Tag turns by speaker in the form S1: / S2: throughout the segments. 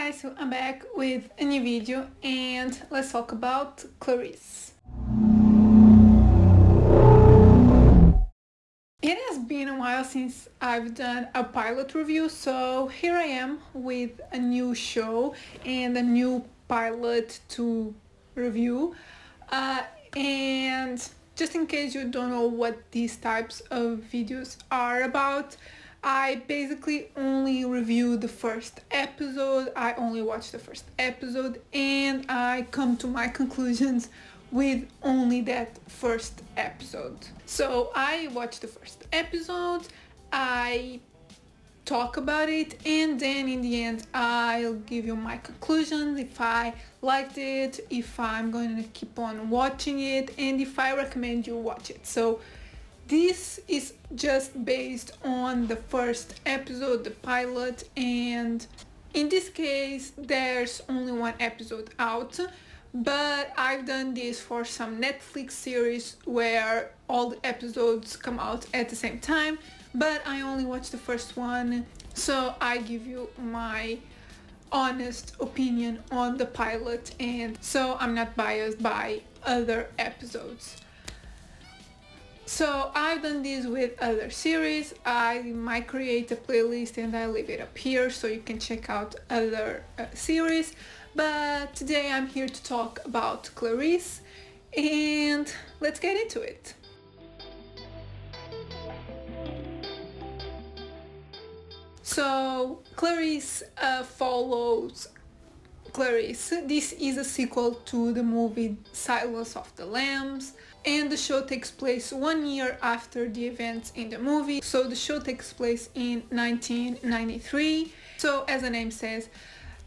S1: guys, so I'm back with a new video and let's talk about Clarice. It has been a while since I've done a pilot review, so here I am with a new show and a new pilot to review. And just in case you don't know what these types of videos are about, I basically only review the first episode, I only watch the first episode, and I come to my conclusions with only that first episode. So I watch the first episode, I talk about it, and then in the end I'll give you my conclusions, if I liked it, if I'm going to keep on watching it, and if I recommend you watch it. So this is just based on the first episode, the pilot, and in this case there's only one episode out, but I've done this for some Netflix series where all the episodes come out at the same time, but I only watched the first one, so I give you my honest opinion on the pilot, and so I'm not biased by other episodes. So I've done this with other series. I might create a playlist and I leave it up here so you can check out other series. But today I'm here to talk about Clarice, and let's get into it. So Clarice follows Clarice. This is a sequel to the movie Silence of the Lambs, and the show takes place 1 year after the events in the movie. So the show takes place in 1993. So as the name says,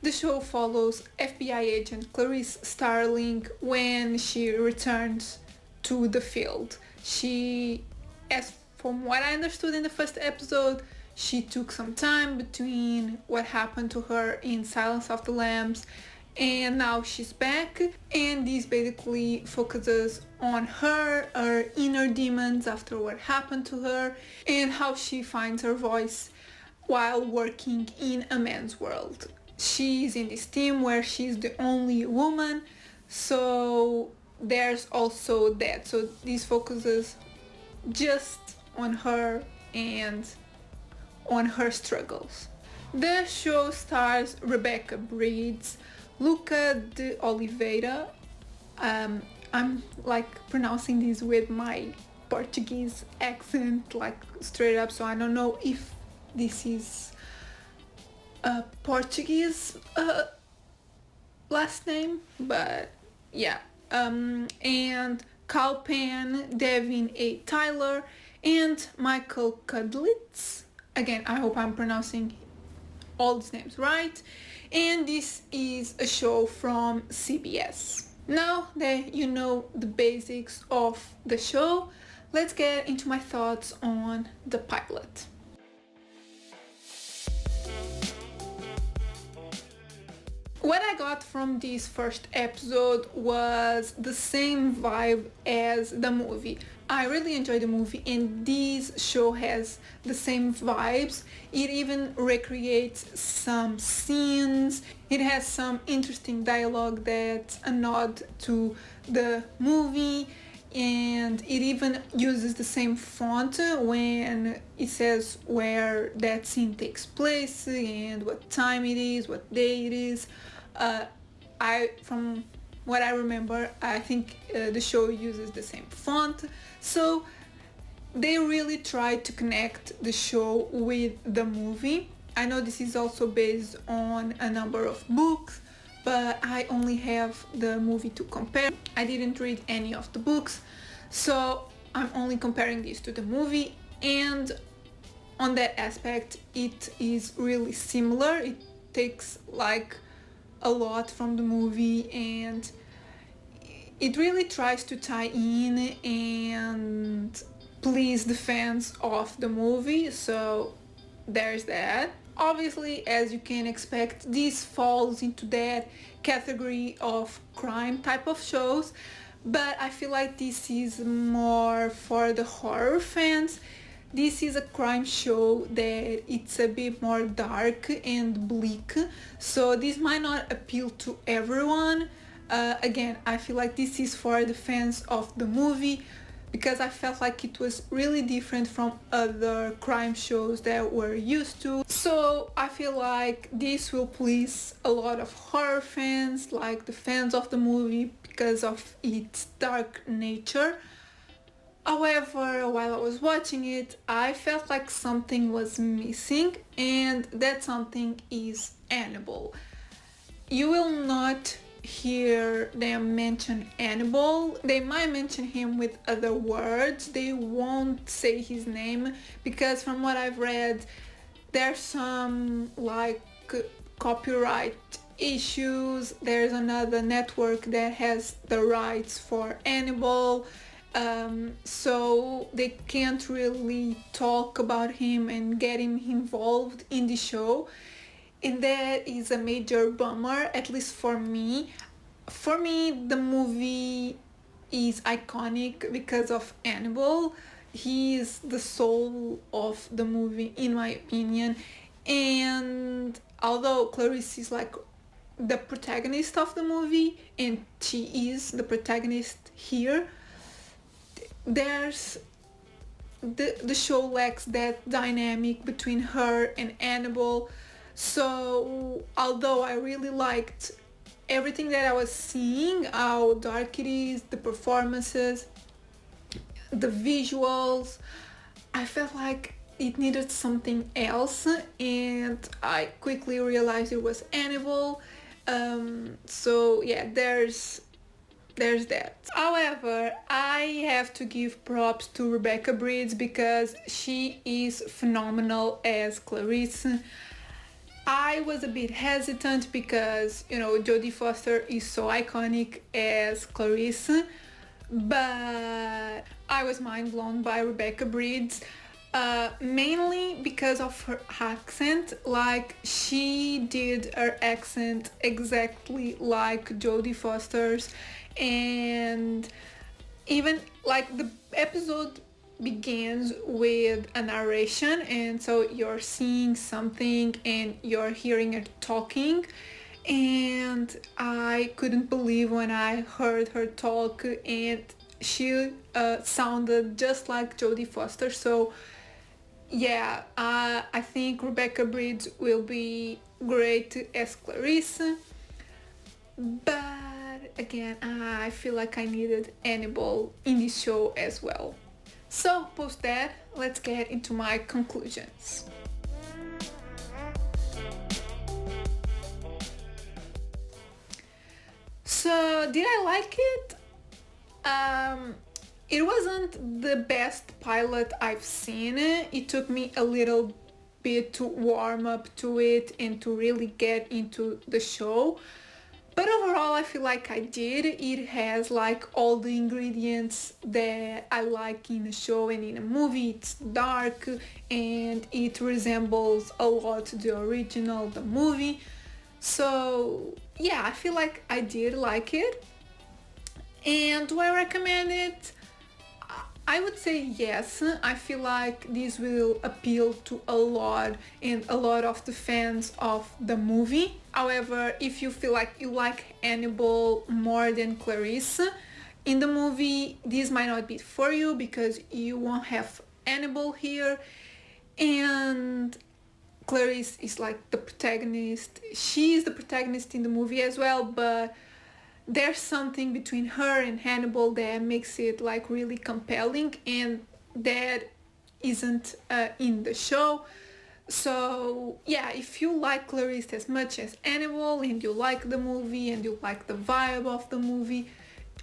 S1: the show follows FBI agent Clarice Starling when she returns to the field. She, as from what I understood in the first episode, she took some time between what happened to her in Silence of the Lambs and now she's back, and this basically focuses on her inner demons after what happened to her and how she finds her voice while working in a man's world. She's in this team where she's the only woman, so there's also that. So this focuses just on her and on her struggles. The show stars Rebecca Breeds, Luca de Oliveira. I'm like pronouncing this with my Portuguese accent, like straight up, so I don't know if this is a Portuguese last name, but yeah. And Cal Penn, Devin A. Tyler, and Michael Kudlitz. Again, I hope I'm pronouncing all these names right. And this is a show from CBS. Now that you know the basics of the show, let's get into my thoughts on the pilot. What I got from this first episode was the same vibe as the movie. I really enjoyed the movie, and this show has the same vibes. It even recreates some scenes. It has some interesting dialogue that's a nod to the movie, and it even uses the same font when it says where that scene takes place and what time it is, what day it is. From what I remember, I think the show uses the same font, so they really tried to connect the show with the movie. I know this is also based on a number of books, but I only have the movie to compare. I didn't read any of the books, so I'm only comparing this to the movie, and on that aspect it is really similar. It takes like a lot from the movie, and it really tries to tie in and please the fans of the movie, so there's that. Obviously, as you can expect, this falls into that category of crime type of shows, but I feel like this is more for the horror fans. this is a crime show that it's a bit more dark and bleak, so this might not appeal to everyone. Again, I feel like this is for the fans of the movie, because I felt like it was really different from other crime shows that we're used to. So I feel like this will please a lot of horror fans, like the fans of the movie, because of its dark nature. However, while I was watching it, I felt like something was missing, and that something is Annabelle. You will not hear them mention Annabelle. They might mention him with other words. They won't say his name, because from what I've read, there's some like copyright issues. There's another network that has the rights for Annabelle. So they can't really talk about him and get him involved in the show, and that is a major bummer, at least for me. For me, the movie is iconic because of Annabelle. He is the soul of the movie, in my opinion. And although Clarice is like the protagonist of the movie, and she is the protagonist here, there's the show lacks that dynamic between her and Annabelle. So although I really liked everything that I was seeing, how dark it is, the performances, the visuals, I felt like it needed something else, and I quickly realized it was Annabelle. So yeah, there's that. However, I have to give props to Rebecca Bridges, because she is phenomenal as Clarice. I was a bit hesitant because, you know, Jodie Foster is so iconic as Clarice, but I was mind blown by Rebecca Bridges. Mainly because of her accent. Like, she did her accent exactly like Jodie Foster's, and even like the episode begins with a narration, and so you're seeing something and you're hearing her talking, and I couldn't believe when I heard her talk, and she sounded just like Jodie Foster. So yeah, I think Rebecca Bridges will be great as Clarice, but again, I feel like I needed Annabelle in this show as well. So post that, let's get into my conclusions. So did I like it? It wasn't the best pilot I've seen. It took me a little bit to warm up to it and to really get into the show. But overall, I feel like I did. It has like all the ingredients that I like in a show and in a movie. It's dark and it resembles a lot the original, the movie. So yeah, I feel like I did like it. And do I recommend it? I would say yes. I feel like this will appeal to a lot of the fans of the movie. However, if you feel like you like Annabelle more than Clarice, in the movie this might not be for you, because you won't have Annabelle here, and Clarice is like the protagonist. She is the protagonist in the movie as well, but there's something between her and Hannibal that makes it like really compelling, and that isn't in the show. So yeah, if you like Clarice as much as Hannibal, and you like the movie and you like the vibe of the movie,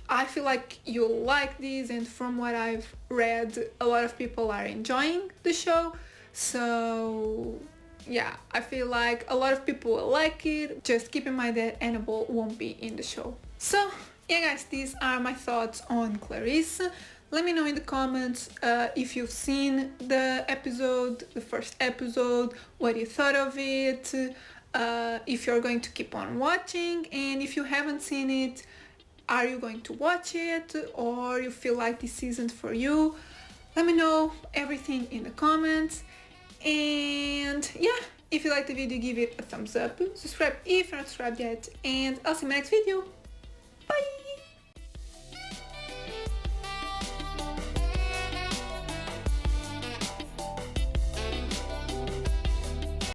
S1: I feel like you'll like this. And from what I've read, a lot of people are enjoying the show. So yeah, I feel like a lot of people will like it. Just keep in mind that Annabelle won't be in the show. So yeah guys, these are my thoughts on Clarice. Let me know in the comments if you've seen the episode, the first episode, what you thought of it, if you're going to keep on watching, and if you haven't seen it, are you going to watch it, or you feel like this isn't for you? Let me know everything in the comments. And yeah, if you like the video, give it a thumbs up, subscribe if you're not subscribed yet, and I'll see you in my next video. Bye!